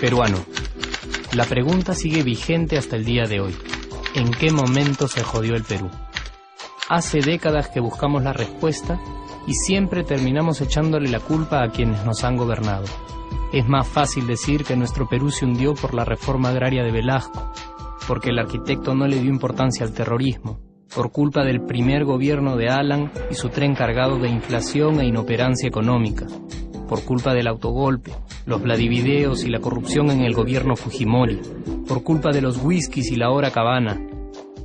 Peruano. La pregunta sigue vigente hasta el día de hoy. ¿En qué momento se jodió el Perú? Hace décadas que buscamos la respuesta y siempre terminamos echándole la culpa a quienes nos han gobernado. Es más fácil decir que nuestro Perú se hundió por la reforma agraria de Velasco, porque el arquitecto no le dio importancia al terrorismo, por culpa del primer gobierno de Alan y su tren cargado de inflación e inoperancia económica, por culpa del autogolpe, los Vladivideos y la corrupción en el gobierno Fujimori, por culpa de los whiskies y la hora cabana,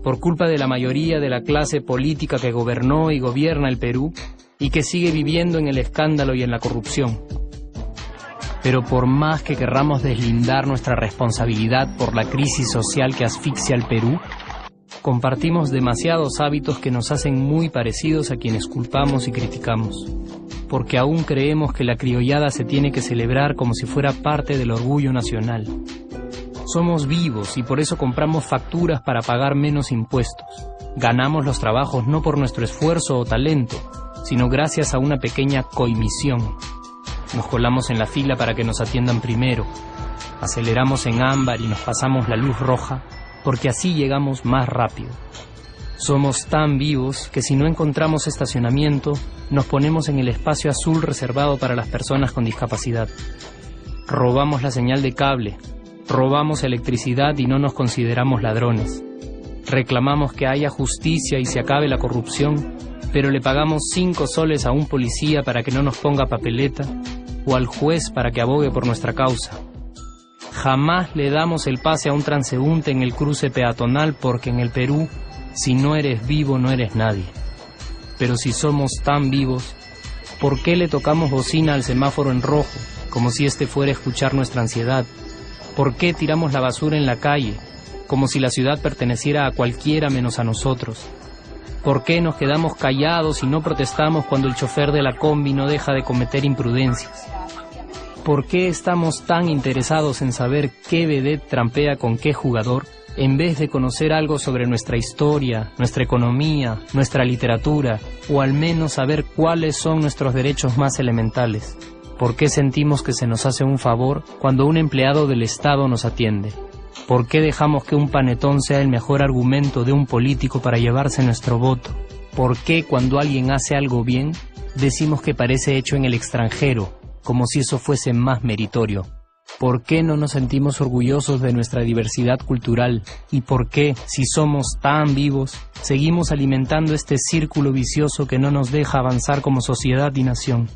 por culpa de la mayoría de la clase política que gobernó y gobierna el Perú y que sigue viviendo en el escándalo y en la corrupción. Pero por más que querramos deslindar nuestra responsabilidad por la crisis social que asfixia al Perú, compartimos demasiados hábitos que nos hacen muy parecidos a quienes culpamos y criticamos, porque aún creemos que la criollada se tiene que celebrar como si fuera parte del orgullo nacional. Somos vivos y por eso compramos facturas para pagar menos impuestos. Ganamos los trabajos no por nuestro esfuerzo o talento, sino gracias a una pequeña coimisión. Nos colamos en la fila para que nos atiendan primero, aceleramos en ámbar y nos pasamos la luz roja, porque así llegamos más rápido. Somos tan vivos que si no encontramos estacionamiento, nos ponemos en el espacio azul reservado para las personas con discapacidad. Robamos la señal de cable, robamos electricidad y no nos consideramos ladrones. Reclamamos que haya justicia y se acabe la corrupción, pero le pagamos 5 soles a un policía para que no nos ponga papeleta o al juez para que abogue por nuestra causa. Jamás le damos el pase a un transeúnte en el cruce peatonal porque en el Perú, si no eres vivo, no eres nadie. Pero si somos tan vivos, ¿por qué le tocamos bocina al semáforo en rojo, como si este fuera a escuchar nuestra ansiedad? ¿Por qué tiramos la basura en la calle, como si la ciudad perteneciera a cualquiera menos a nosotros? ¿Por qué nos quedamos callados y no protestamos cuando el chofer de la combi no deja de cometer imprudencias? ¿Por qué estamos tan interesados en saber qué vedette trampea con qué jugador, en vez de conocer algo sobre nuestra historia, nuestra economía, nuestra literatura, o al menos saber cuáles son nuestros derechos más elementales? ¿Por qué sentimos que se nos hace un favor cuando un empleado del Estado nos atiende? ¿Por qué dejamos que un panetón sea el mejor argumento de un político para llevarse nuestro voto? ¿Por qué cuando alguien hace algo bien, decimos que parece hecho en el extranjero, como si eso fuese más meritorio? ¿Por qué no nos sentimos orgullosos de nuestra diversidad cultural? ¿Y por qué, si somos tan vivos, seguimos alimentando este círculo vicioso que no nos deja avanzar como sociedad y nación?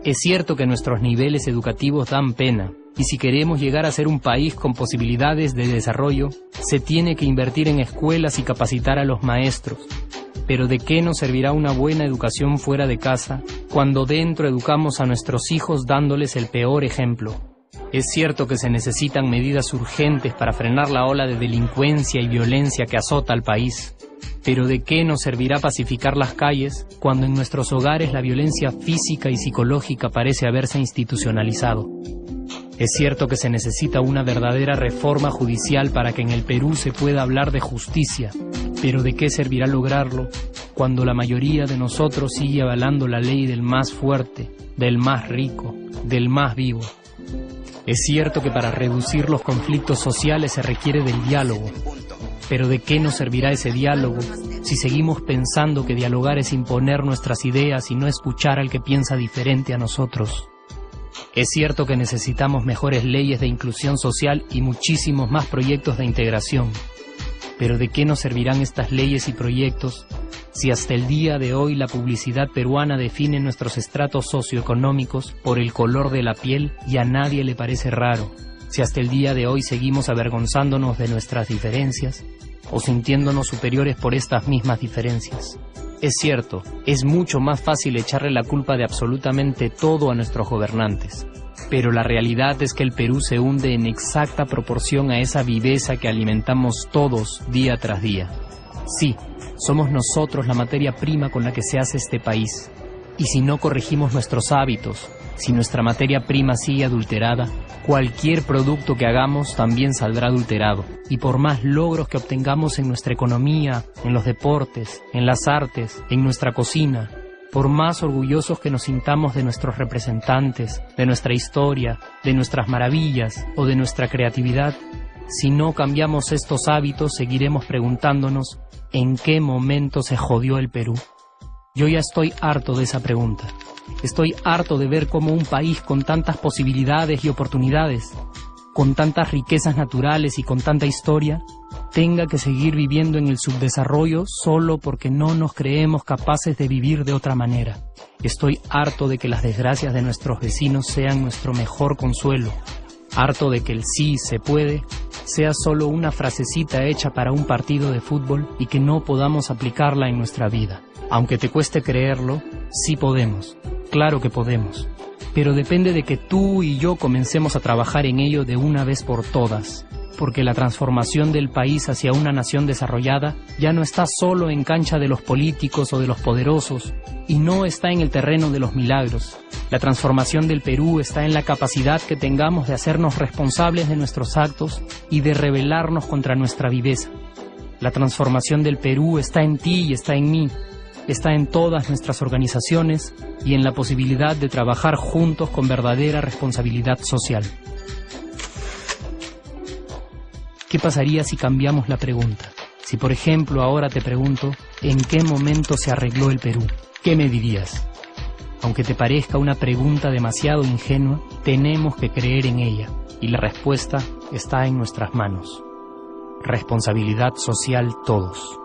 Es cierto que nuestros niveles educativos dan pena, y si queremos llegar a ser un país con posibilidades de desarrollo, se tiene que invertir en escuelas y capacitar a los maestros. Pero ¿de qué nos servirá una buena educación fuera de casa cuando dentro educamos a nuestros hijos dándoles el peor ejemplo? Es cierto que se necesitan medidas urgentes para frenar la ola de delincuencia y violencia que azota al país. Pero ¿de qué nos servirá pacificar las calles cuando en nuestros hogares la violencia física y psicológica parece haberse institucionalizado? Es cierto que se necesita una verdadera reforma judicial para que en el Perú se pueda hablar de justicia, pero ¿de qué servirá lograrlo cuando la mayoría de nosotros sigue avalando la ley del más fuerte, del más rico, del más vivo? Es cierto que para reducir los conflictos sociales se requiere del diálogo, pero ¿de qué nos servirá ese diálogo si seguimos pensando que dialogar es imponer nuestras ideas y no escuchar al que piensa diferente a nosotros? Es cierto que necesitamos mejores leyes de inclusión social y muchísimos más proyectos de integración, pero ¿de qué nos servirán estas leyes y proyectos si hasta el día de hoy la publicidad peruana define nuestros estratos socioeconómicos por el color de la piel y a nadie le parece raro? Si hasta el día de hoy seguimos avergonzándonos de nuestras diferencias o sintiéndonos superiores por estas mismas diferencias. Es cierto, es mucho más fácil echarle la culpa de absolutamente todo a nuestros gobernantes, pero la realidad es que el Perú se hunde en exacta proporción a esa viveza que alimentamos todos día tras día. Sí, somos nosotros la materia prima con la que se hace este país, y si no corregimos nuestros hábitos, Si nuestra materia prima sigue adulterada, cualquier producto que hagamos también saldrá adulterado. Y por más logros que obtengamos en nuestra economía, en los deportes, en las artes, en nuestra cocina, por más orgullosos que nos sintamos de nuestros representantes, de nuestra historia, de nuestras maravillas o de nuestra creatividad, si no cambiamos estos hábitos, seguiremos preguntándonos ¿en qué momento se jodió el Perú? Yo ya estoy harto de esa pregunta. Estoy harto de ver cómo un país con tantas posibilidades y oportunidades, con tantas riquezas naturales y con tanta historia, tenga que seguir viviendo en el subdesarrollo solo porque no nos creemos capaces de vivir de otra manera. Estoy harto de que las desgracias de nuestros vecinos sean nuestro mejor consuelo. Harto de que el sí se puede sea solo una frasecita hecha para un partido de fútbol y que no podamos aplicarla en nuestra vida. Aunque te cueste creerlo, sí podemos. Claro que podemos. Pero depende de que tú y yo comencemos a trabajar en ello de una vez por todas. Porque la transformación del país hacia una nación desarrollada ya no está solo en cancha de los políticos o de los poderosos, y no está en el terreno de los milagros. La transformación del Perú está en la capacidad que tengamos de hacernos responsables de nuestros actos y de rebelarnos contra nuestra viveza. La transformación del Perú está en ti y está en mí. Está en todas nuestras organizaciones y en la posibilidad de trabajar juntos con verdadera responsabilidad social. ¿Qué pasaría si cambiamos la pregunta? Si, por ejemplo, ahora te pregunto, ¿en qué momento se arregló el Perú? ¿Qué me dirías? Aunque te parezca una pregunta demasiado ingenua, tenemos que creer en ella, y la respuesta está en nuestras manos. Responsabilidad social todos.